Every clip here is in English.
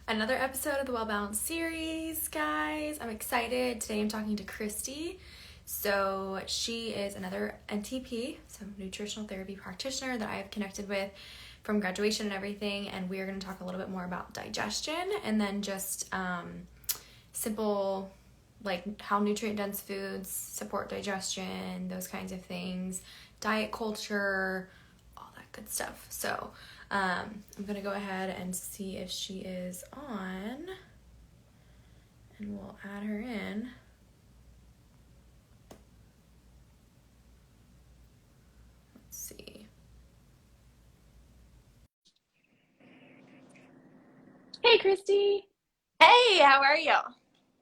Another episode of the Well Balanced series, guys. I'm excited. Today I'm talking to Christy. So, she is another NTP, so nutritional therapy practitioner that I have connected with from graduation and everything. And we are going to talk a little bit more about digestion and then just simple, like how nutrient dense foods support digestion, those kinds of things, diet culture, all that good stuff. So, I'm going to go ahead and see if she is on, and we'll add her in. Let's see. Hey, Christy. Hey, how are you?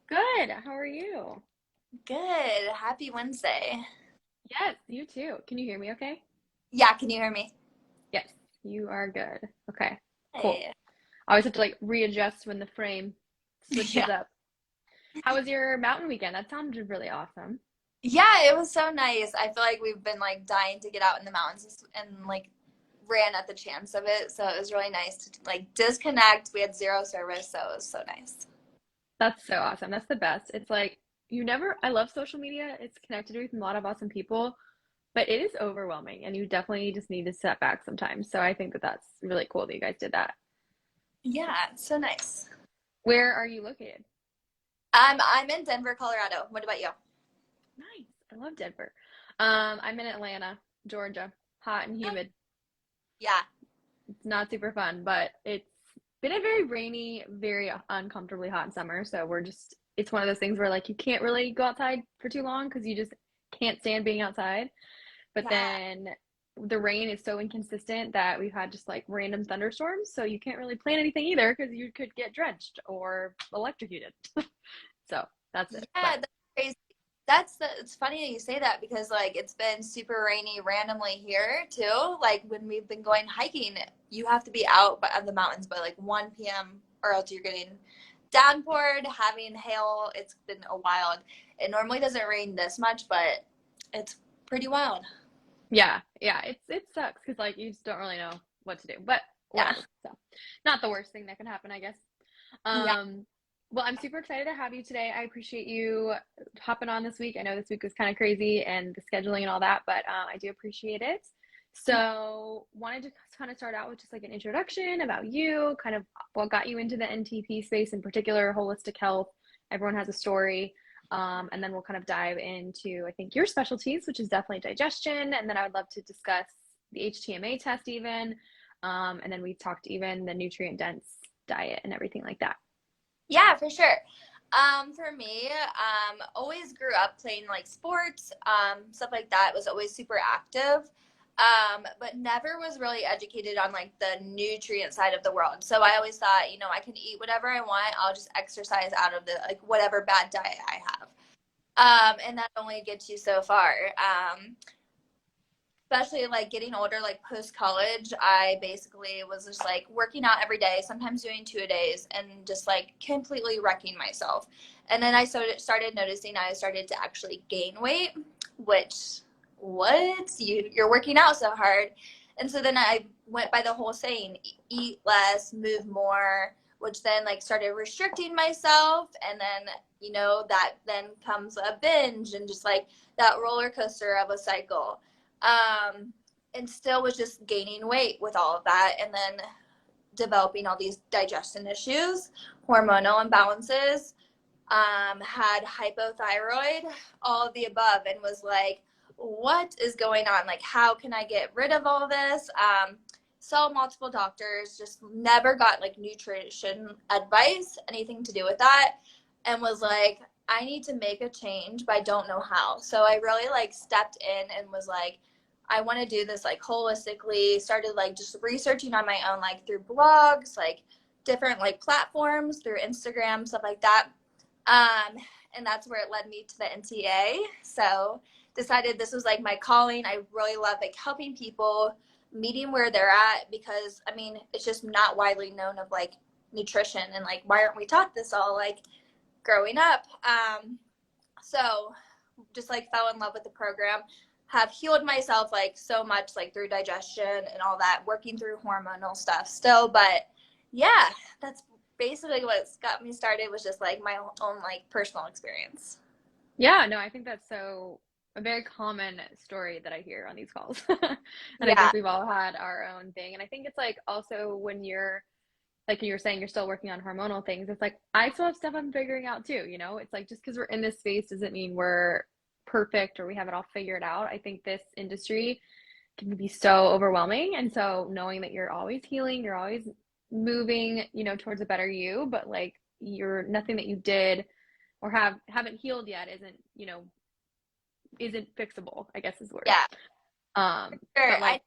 Good. How are you? Good. Happy Wednesday. Yes, you too. Can you hear me okay? Yeah, can you hear me? Yes, you are good. Okay, cool. Hey. I always have to like readjust when the frame switches Yeah. up. How was your mountain weekend? That sounded really awesome. Yeah, it was so nice. I feel like we've been like dying to get out in the mountains and like ran at the chance of it. So it was really nice to like disconnect. We had zero service, so it was so nice. That's so awesome. That's the best. It's like I love social media. It's connected with a lot of awesome people, but it is overwhelming and you definitely just need to step back sometimes. So I think that that's really cool that you guys did that. Yeah, so nice. Where are you located? I'm in Denver, Colorado. What about you? Nice. I love Denver. I'm in Atlanta, Georgia. Hot and humid. Yeah. It's not super fun, but it's been a very rainy, very uncomfortably hot summer. So it's one of those things where like you can't really go outside for too long because you just can't stand being outside. But Yeah. then the rain is so inconsistent that we've had just like random thunderstorms. So you can't really plan anything either because you could get drenched or electrocuted. So that's it. Yeah, But that's crazy. It's funny that you say that because like it's been super rainy randomly here too. Like when we've been going hiking, you have to be out of the mountains by like 1 p.m. or else you're getting downpoured, having hail. It's been a wild. It normally doesn't rain this much, but it's pretty wild. yeah, it sucks because like you just don't really know what to do. But Yeah. whatever. So not the worst thing that can happen, I guess. Yeah. Um, well, I'm super excited to have you today. I appreciate you hopping on this week. I know this week was kind of crazy and the scheduling and all that, but I do appreciate it. So, wanted to kind of start out with just like an introduction about you, kind of what got you into the NTP space in particular, holistic health. Everyone has a story. And then we'll kind of dive into, I think, your specialties, which is definitely digestion. And then I would love to discuss the HTMA test even. And then we talked even the nutrient dense diet and everything like that. Yeah, for sure. For me, always grew up playing like sports, stuff like that. Was always super active, but never was really educated on like the nutrient side of the world. So I always thought, I can eat whatever I want. I'll just exercise out of the like whatever bad diet I have. And that only gets you so far. Especially like getting older, like post college, I basically was just like working out every day, sometimes doing 2 a days, and just like completely wrecking myself. And then I started noticing I started to actually gain weight, which you're working out so hard. And so then I went by the whole saying, eat less, move more, which then like started restricting myself. And then, that then comes a binge and just like that roller coaster of a cycle. um, and still was just gaining weight with all of that, and then developing all these digestion issues, hormonal imbalances, had hypothyroid, all of the above, and was like, what is going on? Like, how can I get rid of all this? Saw multiple doctors, just never got like nutrition advice, anything to do with that, and was like, I need to make a change, but I don't know how. So I really like stepped in and was like, I want to do this like holistically. Started like just researching on my own, like through blogs, like different like platforms, through Instagram, stuff like that. Um, and that's where it led me to the NTA. So decided this was like my calling. I really love like helping people, meeting where they're at, because I mean, it's just not widely known of like nutrition, and like, why aren't we taught this all like growing up? So just like fell in love with the program, have healed myself like so much, like through digestion and all that, working through hormonal stuff still. But yeah, that's basically what's got me started was just like my own like personal experience. Yeah, no, I think that's a very common story that I hear on these calls. And I Yeah. think we've all had our own thing. And I think it's like also when you're like you were saying, you're still working on hormonal things. It's like I still have stuff I'm figuring out too, you know? It's like just because we're in this space doesn't mean we're perfect or we have it all figured out. I think this industry can be so overwhelming. And so knowing that you're always healing, you're always moving, towards a better you, but like you're nothing that you did or haven't healed yet isn't fixable, I guess is the word. Yeah. Sure. But I like,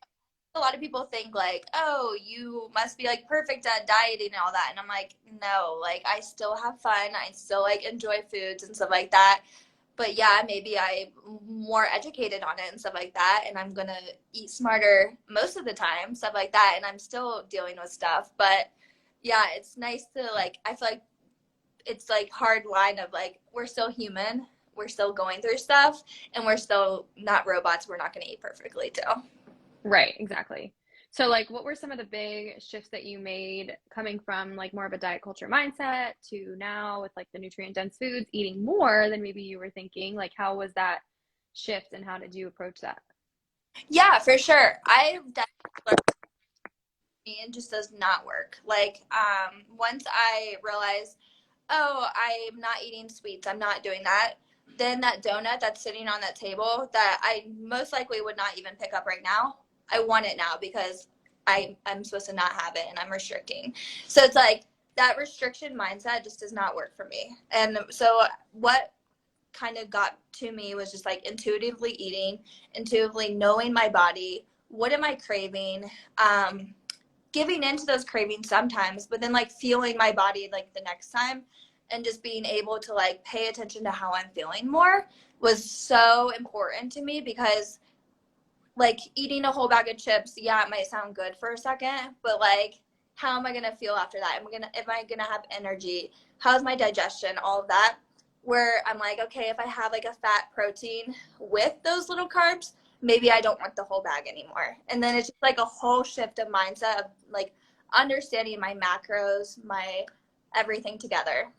A lot of people think like, oh, you must be like perfect at dieting and all that. And I'm like, no, like I still have fun. I still like enjoy foods and stuff like that. But yeah, maybe I'm more educated on it and stuff like that. And I'm going to eat smarter most of the time, stuff like that. And I'm still dealing with stuff. But yeah, it's nice to like, I feel like it's like hard line of like, we're still human. We're still going through stuff and we're still not robots. We're not going to eat perfectly too. right, exactly. So like, what were some of the big shifts that you made coming from like more of a diet culture mindset to now with like the nutrient dense foods, eating more than maybe you were thinking? Like, how was that shift and how did you approach that? Yeah, for sure. I've definitely learned it just does not work. Like, once I realized, oh, I'm not eating sweets, I'm not doing that, then that donut that's sitting on that table that I most likely would not even pick up right now, I want it now because I'm supposed to not have it and I'm restricting. So it's like that restriction mindset just does not work for me. And so what kind of got to me was just like intuitively eating, intuitively knowing my body. What am I craving? Giving into those cravings sometimes, but then like feeling my body like the next time and just being able to like pay attention to how I'm feeling more was so important to me because like eating a whole bag of chips, yeah, it might sound good for a second, but like how am I gonna feel after that? Am I gonna have energy? How's my digestion? All of that. Where I'm like, okay, if I have like a fat protein with those little carbs, maybe I don't want the whole bag anymore. And then it's just like a whole shift of mindset of like understanding my macros, my everything together.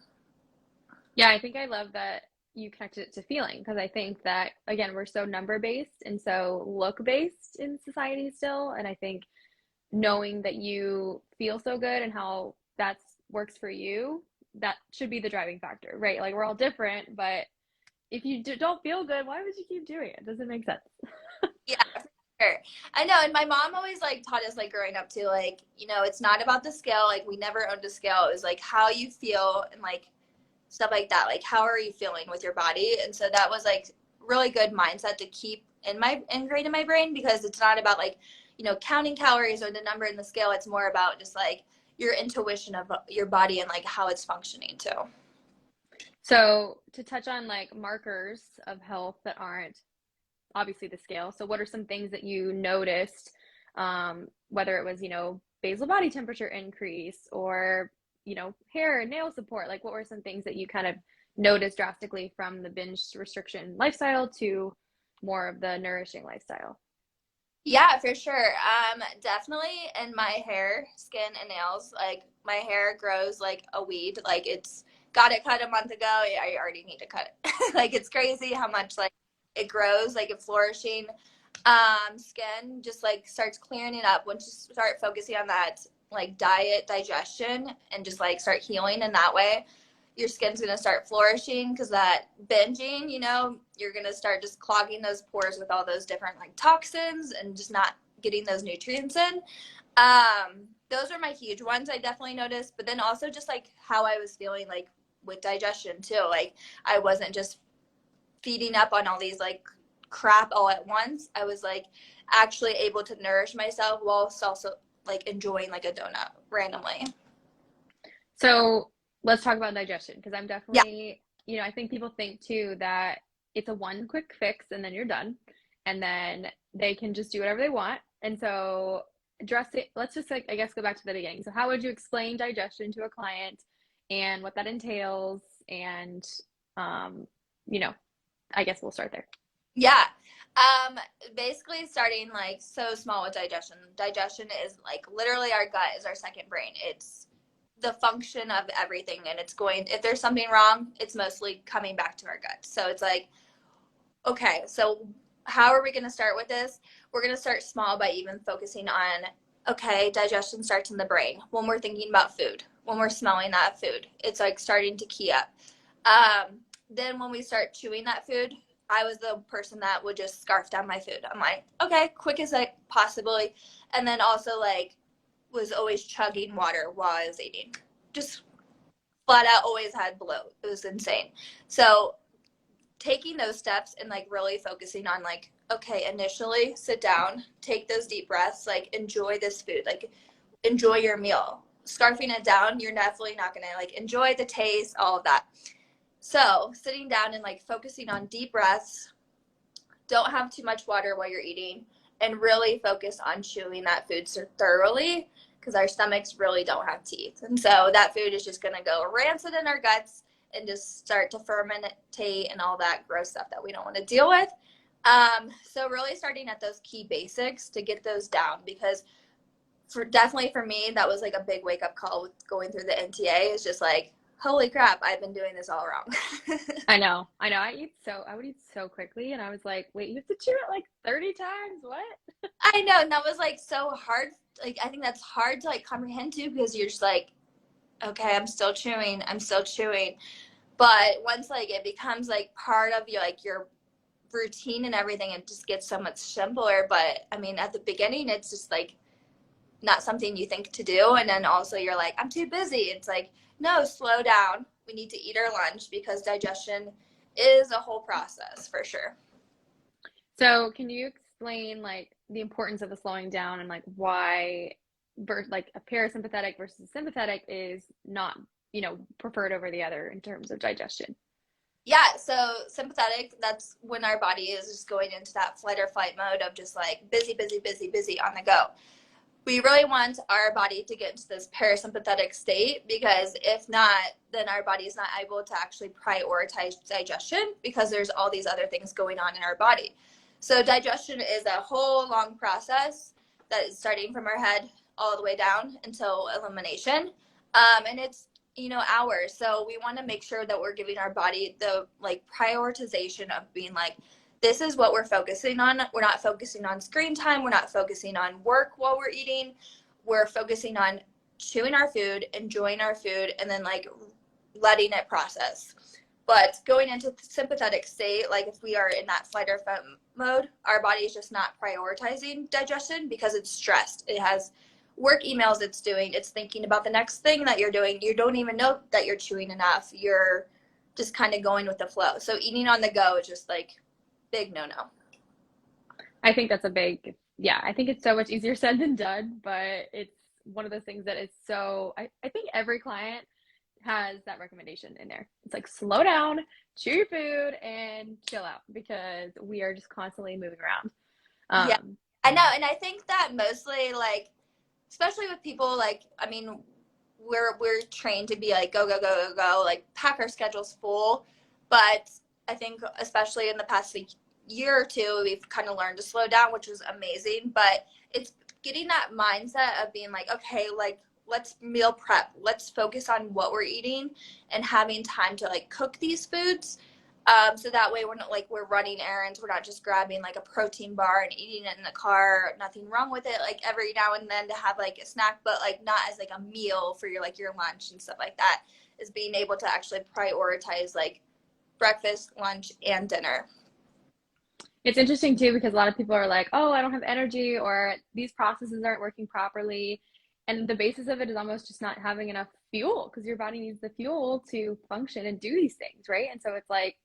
Yeah, I think I love that you connected it to feeling because I think that again, we're so number based and so look based in society still. And I think knowing that you feel so good and how that works for you, that should be the driving factor, right? Like we're all different, but if you don't feel good, why would you keep doing it? Doesn't make sense. Yeah, for sure. I know. And my mom always like taught us like growing up too, like, it's not about the scale. Like we never owned a scale. It was like how you feel and like stuff like that. Like how are you feeling with your body? And so that was like really good mindset to keep ingrained in my brain because it's not about like, counting calories or the number in the scale. It's more about just like your intuition of your body and like how it's functioning too. So to touch on like markers of health that aren't obviously the scale. So what are some things that you noticed, whether it was, basal body temperature increase or, hair and nail support? Like what were some things that you kind of noticed drastically from the binge restriction lifestyle to more of the nourishing lifestyle? Yeah, for sure. Definitely in my hair, skin, and nails. Like my hair grows like a weed. Like it's got it cut a month ago. Yeah, I already need to cut it. Like it's crazy how much like it grows, like it's flourishing. Skin just like starts clearing it up once you start focusing on that like diet, digestion, and just like start healing in that way. Your skin's gonna start flourishing because that binging, you're gonna start just clogging those pores with all those different like toxins and just not getting those nutrients in. Those are my huge ones I definitely noticed, but then also just like how I was feeling like with digestion too. Like I wasn't just feeding up on all these like crap all at once. I was like actually able to nourish myself while also like enjoying like a donut randomly. So let's talk about digestion because I'm Yeah. definitely, I think people think too that it's a one quick fix and then you're done and then they can just do whatever they want. And so address it, let's just like, I guess, go back to the beginning. So how would you explain digestion to a client and what that entails? And, um, you know, I guess we'll start there. Yeah. Basically starting like so small with digestion. Digestion is like literally our gut is our second brain. It's the function of everything, and it's going, if there's something wrong, it's mostly coming back to our gut. So it's like, okay, so how are we going to start with this? We're going to start small by even focusing on, okay, digestion starts in the brain. When we're thinking about food, when we're smelling that food, it's like starting to key up. Then when we start chewing that food, I was the person that would just scarf down my food. I'm like, okay, quick as I possibly. And then also like was always chugging water while I was eating. Just flat out always had bloat. It was insane. So taking those steps and like really focusing on like, okay, initially sit down, take those deep breaths, like enjoy this food, like enjoy your meal. Scarfing it down, you're definitely not gonna like enjoy the taste, all of that. So sitting down and like focusing on deep breaths, don't have too much water while you're eating, and really focus on chewing that food so thoroughly, because our stomachs really don't have teeth. And so that food is just gonna go rancid in our guts and just start to fermentate and all that gross stuff that we don't want to deal with. So really starting at those key basics to get those down, because definitely for me, that was like a big wake up call with going through the NTA. Is just like, holy crap, I've been doing this all wrong. I would eat so quickly, and I was like, wait, you have to chew it like 30 times? What? I know, and that was like so hard. Like I think that's hard to like comprehend too, because you're just like, okay, I'm still chewing, but once like it becomes like part of your routine and everything, it just gets so much simpler. But I mean, at the beginning, it's just like not something you think to do, and then also you're like, I'm too busy. It's like, no, slow down. We need to eat our lunch, because digestion is a whole process for sure. So can you explain like the importance of the slowing down and like why like a parasympathetic versus sympathetic is not, preferred over the other in terms of digestion? Yeah, so sympathetic, that's when our body is just going into that flight or flight mode of just like busy, busy, busy, busy on the go. We really want our body to get into this parasympathetic state, because if not, then our body is not able to actually prioritize digestion, because there's all these other things going on in our body. So digestion is a whole long process that is starting from our head all the way down until elimination. And it's, hours. So we want to make sure that we're giving our body the like prioritization of being like, this is what we're focusing on. We're not focusing on screen time. We're not focusing on work while we're eating. We're focusing on chewing our food, enjoying our food, and then like letting it process. But going into sympathetic state, like if we are in that flight or fight mode, our body is just not prioritizing digestion because it's stressed. It has work emails it's doing. It's thinking about the next thing that you're doing. You don't even know that you're chewing enough. You're just kind of going with the flow. So eating on the go is just like big no-no. I think that's yeah, I think it's so much easier said than done, but it's one of those things that is I think every client has that recommendation in there. It's like slow down, chew your food, and chill out, because we are just constantly moving around. Yeah, I know. And I think that mostly like, especially with people like, I mean, we're trained to be like go go go go go, like pack our schedules full, but I think especially in the past year or two, we've kind of learned to slow down, which is amazing. But it's getting that mindset of being like, okay, like let's meal prep, let's focus on what we're eating and having time to like cook these foods. So that way we're not like we're running errands. We're not just grabbing like a protein bar and eating it in the car. Nothing wrong with it. Like every now and then to have like a snack, but like not as like a meal for your like your lunch and stuff like that. Is being able to actually prioritize like breakfast, lunch, and dinner. It's interesting too, because a lot of people are like, oh, I don't have energy, or these processes aren't working properly. And the basis of it is almost just not having enough fuel, because your body needs the fuel to function and do these things, right? And so it's like,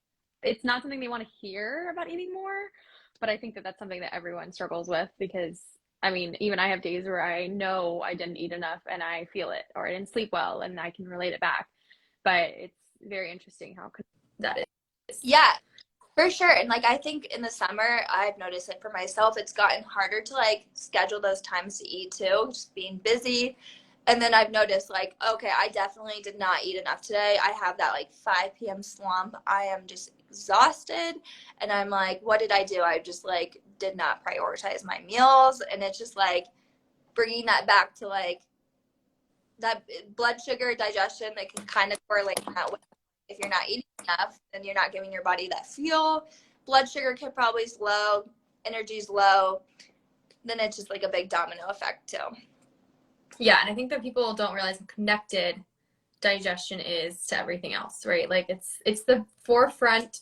it's not something they want to hear about eating more, but I think that that's something that everyone struggles with, because I mean, even I have days where I know I didn't eat enough and I feel it, or I didn't sleep well and I can relate it back. But it's very interesting how that is. Yeah, for sure. And like I think in the summer, I've noticed it for myself. It's gotten harder to like schedule those times to eat too, just being busy. And then I've noticed like, okay, I definitely did not eat enough today. I have that like 5 p.m. slump. I am just exhausted. And I'm like, what did I do? I just like did not prioritize my meals. And it's just like bringing that back to like that blood sugar, digestion, that can kind of correlate that way. If you're not eating enough, then you're not giving your body that fuel. Blood sugar can probably is low, energy's low. Then it's just like a big domino effect too. Yeah, and I think that people don't realize how connected digestion is to everything else, right? Like it's the front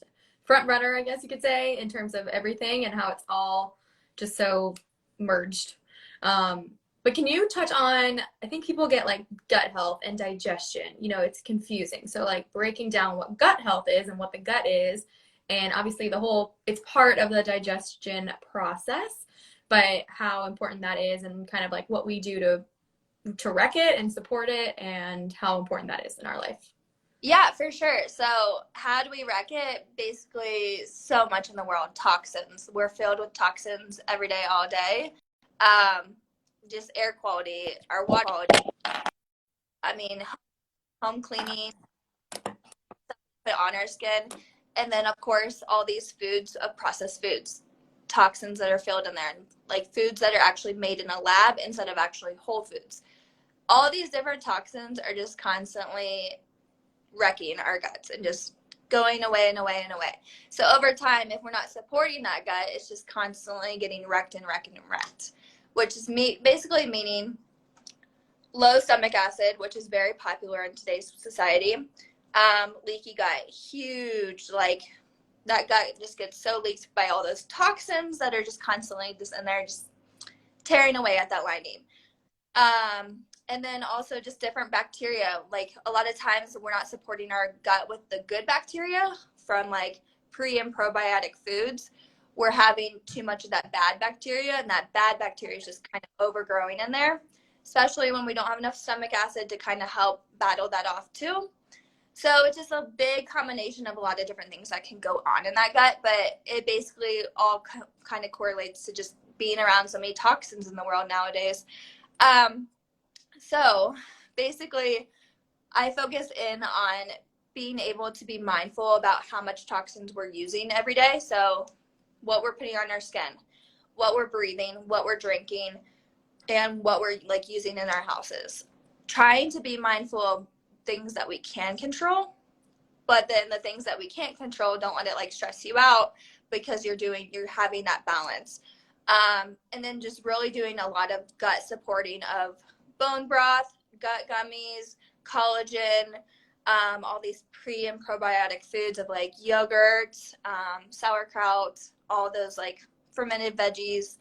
runner, I guess you could say, in terms of everything and how it's all just so merged. But can you touch on, I think people get like gut health and digestion, you know, it's confusing. So like breaking down what gut health is and what the gut is, and obviously it's part of the digestion process, but how important that is and kind of like what we do to wreck it and support it and how important that is in our life. Yeah, for sure. So how do we wreck it? Basically, so much in the world, toxins. We're filled with toxins every day, all day. Just air quality, our water quality. I mean, home cleaning, put on our skin. And then, of course, all these foods, processed foods, toxins that are filled in there, like foods that are actually made in a lab instead of actually whole foods. All these different toxins are just constantly wrecking our guts and just going away and away and away. So over time, if we're not supporting that gut, it's just constantly getting wrecked and wrecked and wrecked, which is basically meaning low stomach acid, which is very popular in today's society. Leaky gut, huge, like that gut just gets so leaked by all those toxins that are just constantly just in there, just tearing away at that lining. And then also just different bacteria. Like a lot of times we're not supporting our gut with the good bacteria from like pre and probiotic foods. We're having too much of that bad bacteria, and that bad bacteria is just kind of overgrowing in there, especially when we don't have enough stomach acid to kind of help battle that off too. So it's just a big combination of a lot of different things that can go on in that gut, but it basically all kind of correlates to just being around so many toxins in the world nowadays. So basically, I focus in on being able to be mindful about how much toxins we're using every day. So what we're putting on our skin, what we're breathing, what we're drinking, and what we're like using in our houses. Trying to be mindful of things that we can control, but then the things that we can't control, don't let it like stress you out because you're having that balance. And then just really doing a lot of gut supporting of bone broth, gut gummies, collagen, all these pre and probiotic foods of like yogurt, sauerkraut, all those like fermented veggies,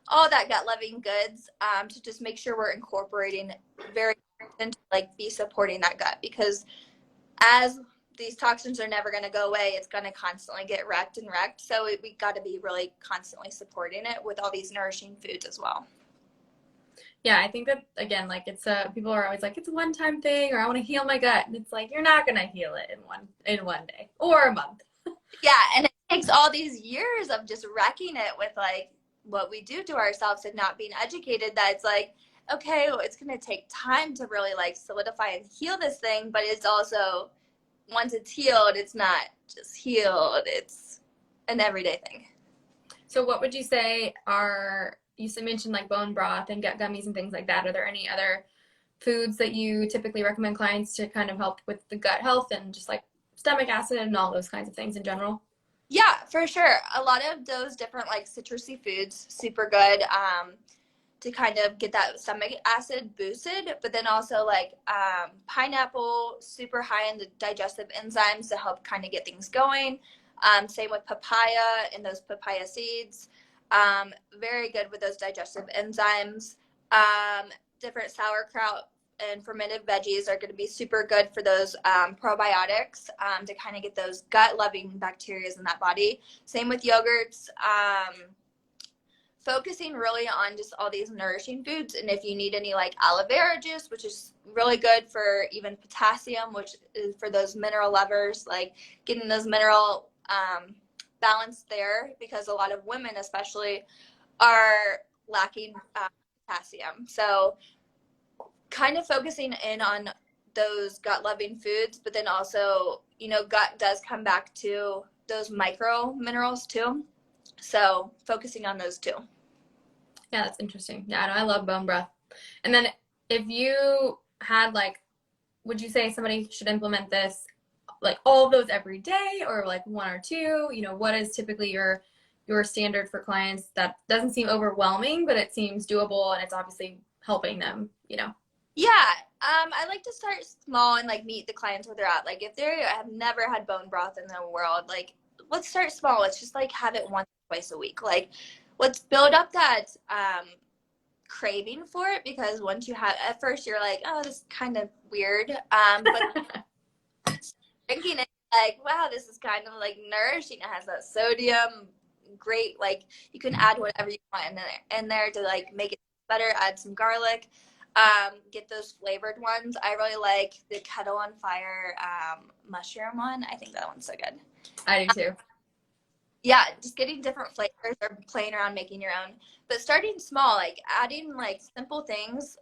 all that gut loving goods, to just make sure we're incorporating very and like be supporting that gut, because as these toxins are never going to go away, it's going to constantly get wrecked and wrecked. So we got to be really constantly supporting it with all these nourishing foods as well. Yeah, I think that again, like people are always like it's a one-time thing, or I want to heal my gut, and it's like you're not gonna heal it in one day or a month. Yeah, and it takes all these years of just wrecking it with like what we do to ourselves and not being educated, that it's like, okay, well, it's gonna take time to really like solidify and heal this thing, but it's also, once it's healed, it's not just healed, it's an everyday thing. So what would you say you mentioned like bone broth and gut gummies and things like that. Are there any other foods that you typically recommend clients to kind of help with the gut health and just like stomach acid and all those kinds of things in general? Yeah, for sure. A lot of those different like citrusy foods, super good to kind of get that stomach acid boosted, but then also like pineapple, super high in the digestive enzymes to help kind of get things going. Same with papaya and those papaya seeds. Very good with those digestive enzymes. Different sauerkraut and fermented veggies are going to be super good for those probiotics, to kind of get those gut loving bacteria in that body. Same with yogurts. Focusing really on just all these nourishing foods. And if you need any like aloe vera juice, which is really good for even potassium, which is for those mineral lovers, like getting those mineral balance there, because a lot of women especially are lacking potassium. So kind of focusing in on those gut loving foods, but then also, gut does come back to those micro minerals too. So focusing on those too. Yeah, that's interesting. Yeah, I know, I love bone broth. And then if you had like, would you say somebody should implement this like all of those every day, or like one or two? You know, what is typically your standard for clients that doesn't seem overwhelming, but it seems doable and it's obviously helping them, you know? Yeah, I like to start small and like meet the clients where they're at. Like if they have never had bone broth in their world, like let's start small. Let's just like have it once or twice a week. Like let's build up that craving for it, because once you have, at first you're like, oh, this is kind of weird. But drinking it, like, wow, this is kind of like nourishing. It has that sodium, great. Like you can add whatever you want in there to like make it better. Add some garlic. Get those flavored ones. I really like the Kettle on Fire mushroom one. I think that one's so good. I do too. Yeah, just getting different flavors or playing around making your own. But starting small, like adding like simple things,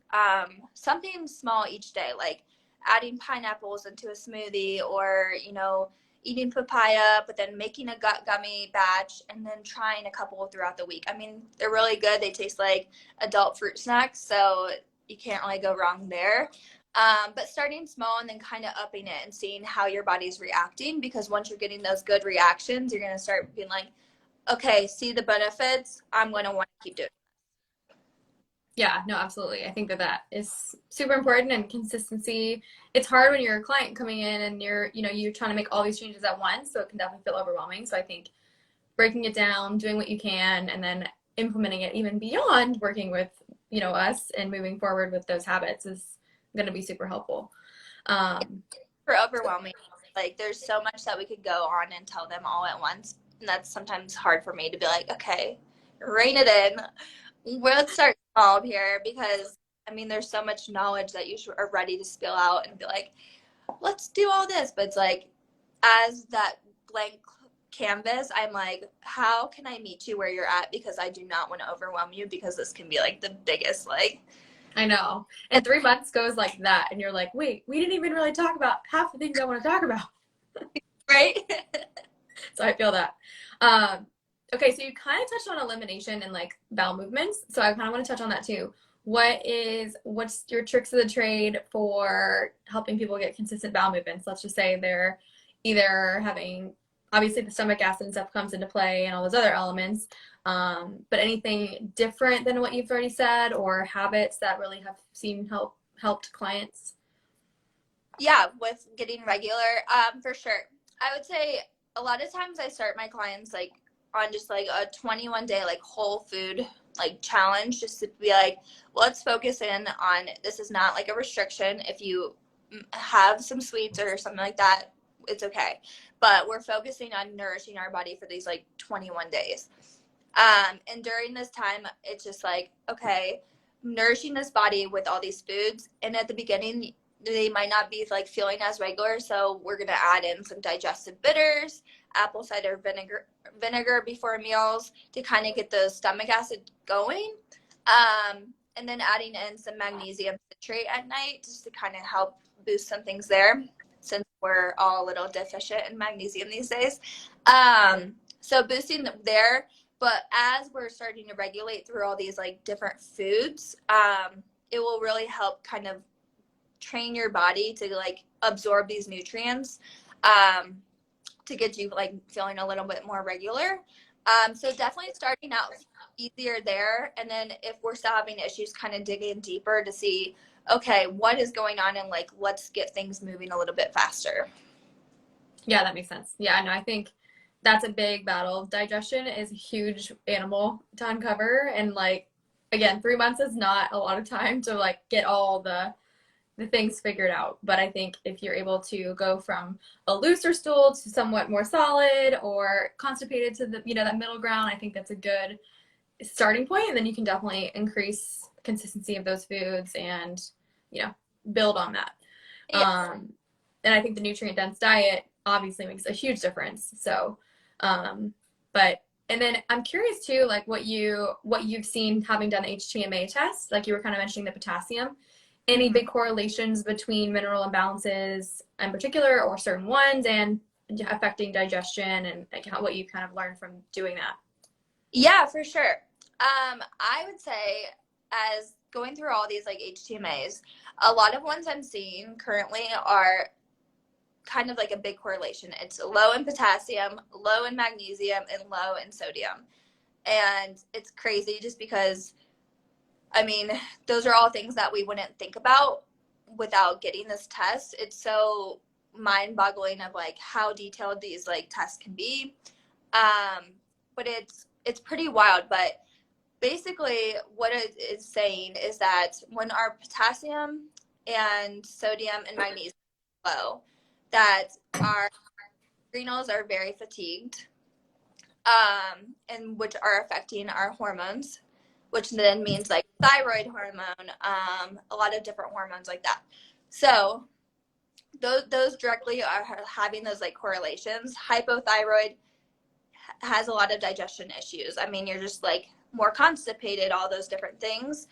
something small each day, like adding pineapples into a smoothie, or, you know, eating papaya, but then making a gut gummy batch and then trying a couple throughout the week. I mean, they're really good. They taste like adult fruit snacks, so you can't really go wrong there. But starting small and then kind of upping it and seeing how your body's reacting, because once you're getting those good reactions, you're going to start being like, okay, see the benefits. I'm going to want to keep doing it. Yeah, no, absolutely. I think that is super important, and consistency. It's hard when you're a client coming in and you're trying to make all these changes at once. So it can definitely feel overwhelming. So I think breaking it down, doing what you can, and then implementing it even beyond working with, us and moving forward with those habits is going to be super helpful. For overwhelming, like there's so much that we could go on and tell them all at once. And that's sometimes hard for me to be like, okay, rein it in. Let's start small here, because I mean, there's so much knowledge that you are ready to spill out and be like, let's do all this. But it's like, as that blank canvas, I'm like, how can I meet you where you're at? Because I do not want to overwhelm you, because this can be like the biggest, like, I know. And 3 months goes like that. And you're like, wait, we didn't even really talk about half the things I want to talk about. right? So I feel that. Okay, so you kind of touched on elimination and like bowel movements. So I kind of want to touch on that too. What's your tricks of the trade for helping people get consistent bowel movements? Let's just say they're either having, obviously the stomach acid and stuff comes into play and all those other elements, but anything different than what you've already said, or habits that really have helped clients? Yeah, with getting regular, for sure. I would say a lot of times I start my clients like on just like a 21-day like whole food like challenge, just to be like, let's focus in on, this is not like a restriction. If you have some sweets or something like that, it's okay. But we're focusing on nourishing our body for these like 21 days. And during this time, it's just like, okay, nourishing this body with all these foods. And at the beginning, they might not be like feeling as regular. So we're going to add in some digestive bitters, apple cider vinegar before meals to kind of get the stomach acid going. And then adding in some magnesium citrate at night just to kind of help boost some things there, since we're all a little deficient in magnesium these days. So boosting there. But as we're starting to regulate through all these like different foods, it will really help kind of train your body to like absorb these nutrients, to get you like feeling a little bit more regular. So definitely starting out easier there. And then if we're still having issues, kind of digging deeper to see, okay, what is going on, and like, let's get things moving a little bit faster. Yeah, that makes sense. Yeah, no, I think that's a big battle. Digestion is a huge animal to uncover. And like, again, 3 months is not a lot of time to like get all the things figured out. But I think if you're able to go from a looser stool to somewhat more solid, or constipated to the, that middle ground, I think that's a good starting point. And then you can definitely increase consistency of those foods and, build on that. Yeah. And I think the nutrient dense diet obviously makes a huge difference. So, and then I'm curious too, like what you've seen having done the HTMA test, like you were kind of mentioning the potassium. Any big correlations between mineral imbalances in particular, or certain ones, and affecting digestion, and like what you kind of learned from doing that? Yeah, for sure. I would say, as going through all these like HTMAs, a lot of ones I'm seeing currently are kind of like a big correlation. It's low in potassium, low in magnesium, and low in sodium. And it's crazy just because, I mean, those are all things that we wouldn't think about without getting this test. It's so mind-boggling of like how detailed these like tests can be. But it's pretty wild. But basically what it is saying is that when our potassium and sodium and magnesium are low, that our adrenals are very fatigued, and which are affecting our hormones, which then means like thyroid hormone, a lot of different hormones like that. So those directly are having those like correlations. Hypothyroid has a lot of digestion issues. I mean, you're just like more constipated, all those different things.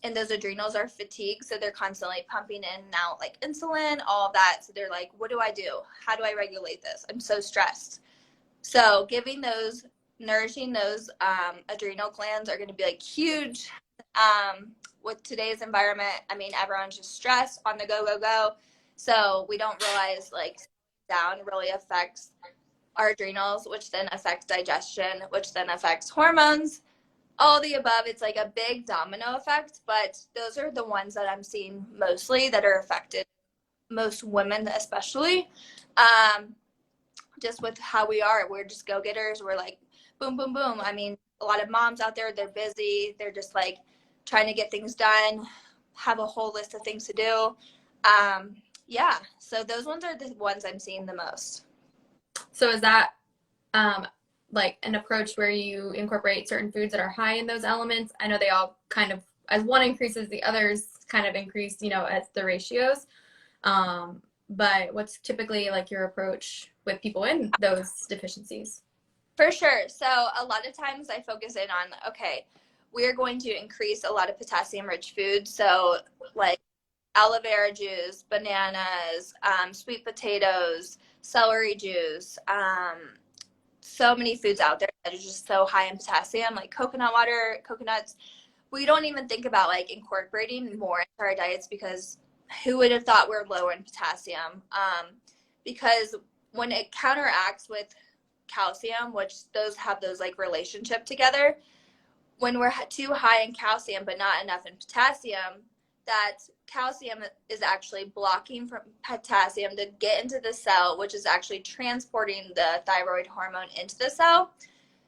And those adrenals are fatigued, so they're constantly pumping in and out like insulin, all of that. So they're like, what do I do? How do I regulate this? I'm so stressed. So giving those, nourishing those adrenal glands are going to be like huge. With today's environment, I mean, everyone's just stressed, on the go, go, go. So we don't realize like down really affects our adrenals, which then affects digestion, which then affects hormones, all the above. It's like a big domino effect, but those are the ones that I'm seeing mostly that are affected, most women especially. Just with how we're just go-getters. We're like boom, boom, boom. I mean, a lot of moms out there, they're busy. They're just like trying to get things done, have a whole list of things to do. Yeah, so those ones are the ones I'm seeing the most. So is that like an approach where you incorporate certain foods that are high in those elements? I know they all kind of, as one increases, the others kind of increase, you know, as the ratios. But what's typically like your approach with people in those deficiencies? For sure. So a lot of times I focus in on, okay, we're going to increase a lot of potassium-rich foods. So like aloe vera juice, bananas, sweet potatoes, celery juice, so many foods out there that are just so high in potassium, like coconut water, coconuts. We don't even think about like incorporating more into our diets because who would have thought we're lower in potassium? Because when it counteracts with calcium, which those have those like relationship together, when we're too high in calcium but not enough in potassium, that calcium is actually blocking from potassium to get into the cell, which is actually transporting the thyroid hormone into the cell.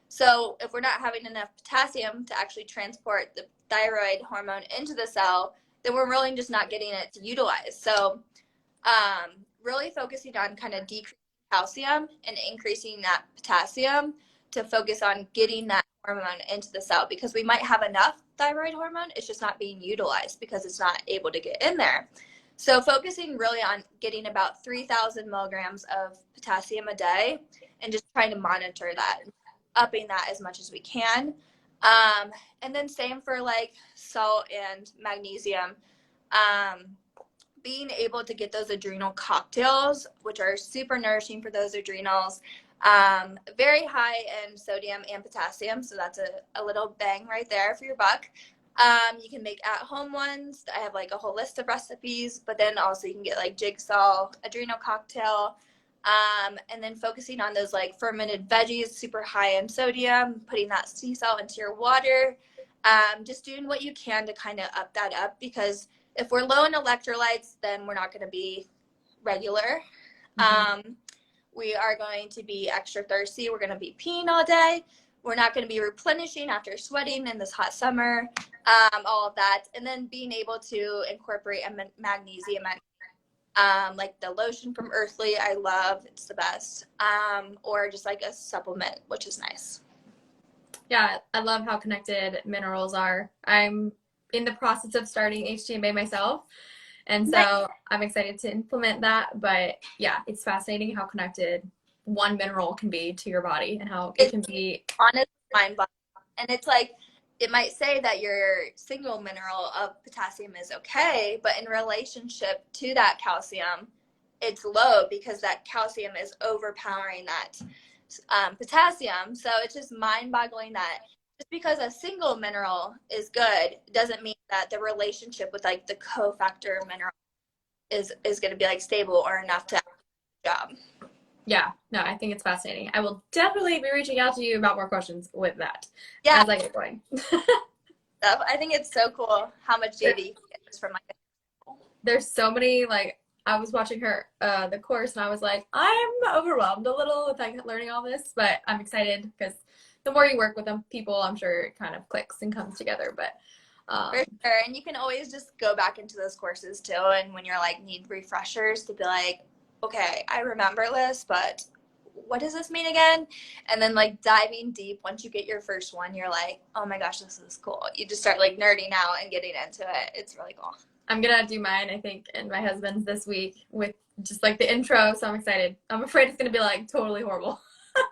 So if we're not having enough potassium to actually transport the thyroid hormone into the cell, then we're really just not getting it to utilize. So really focusing on kind of decreasing calcium and increasing that potassium to focus on getting that hormone into the cell, because we might have enough thyroid hormone, it's just not being utilized because it's not able to get in there. So focusing really on getting about 3,000 milligrams of potassium a day and just trying to monitor that, upping that as much as we can. And then same for like salt and magnesium. Being able to get those adrenal cocktails, which are super nourishing for those adrenals, very high in sodium and potassium. So that's a little bang right there for your buck. You can make at-home ones. I have like a whole list of recipes, but then also you can get like jigsaw adrenal cocktail. And then focusing on those like fermented veggies, super high in sodium, putting that sea salt into your water. Just doing what you can to kind of up that up, because if we're low in electrolytes, then we're not going to be regular. We are going to be extra thirsty. We're going to be peeing all day. We're not going to be replenishing after sweating in this hot summer, all of that. And then being able to incorporate a magnesium, like the lotion from Earthly, I love, it's the best. Or just like a supplement, which is nice. Yeah, I love how connected minerals are. I'm in the process of starting HTMA myself, and so I'm excited to implement that. But yeah, it's fascinating how connected one mineral can be to your body and how it can be honestly mind-boggling. And it's like, it might say that your single mineral of potassium is okay, but in relationship to that calcium, it's low because that calcium is overpowering that potassium. So it's just mind-boggling that just because a single mineral is good doesn't mean that the relationship with like the cofactor mineral is going to be like stable or enough to have a job. Yeah, no, I think it's fascinating. I will definitely be reaching out to you about more questions with that Yeah, as I get going. I think it's so cool how much data you can get just from like. There's so many, like, I was watching her the course and I was like, I'm overwhelmed a little with like learning all this, but I'm excited because the more you work with them people, I'm sure it kind of clicks and comes together. But For sure. And you can always just go back into those courses too, and when you're like need refreshers to be like, okay, I remember this, but what does this mean again? And then like diving deep, once you get your first one, you're like, oh my gosh, this is cool. You just start like nerding out and getting into it. It's really cool. I'm gonna do mine, I think, and my husband's this week with just like the intro, so I'm excited. I'm afraid it's gonna be like totally horrible.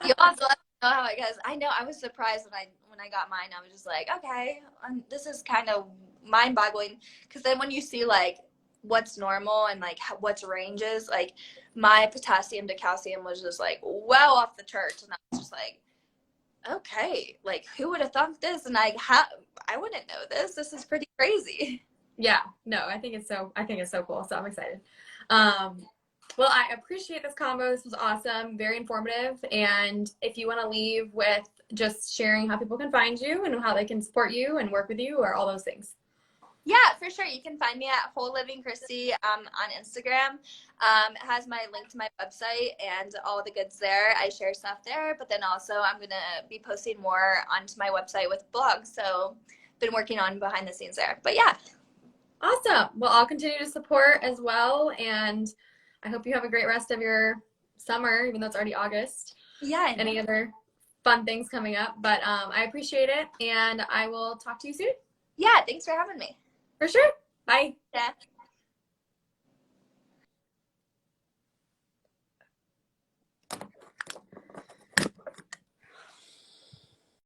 You'll have to let me know how it goes. I know I was surprised when I got mine. I was just like, okay, this is kind of mind-boggling, because then when you see like what's normal and like what's ranges, like my potassium to calcium was just like well off the charts, and I was just like, okay, like who would have thought this? And I wouldn't know this. This is pretty crazy. Yeah, no, I think it's so cool. So I'm excited. Well, I appreciate this combo. This was awesome, very informative. And if you want to leave with just sharing how people can find you and how they can support you and work with you or all those things. Yeah, for sure. You can find me at Whole Living Christy on Instagram. It has my link to my website and all the goods there. I share stuff there, but then also I'm going to be posting more onto my website with blogs. So been working on behind the scenes there. But yeah. Awesome. Well, I'll continue to support as well. And I hope you have a great rest of your summer, even though it's already August. Yeah. Any other fun things coming up. But I appreciate it. And I will talk to you soon. Yeah. Thanks for having me. For sure. Bye. Yeah.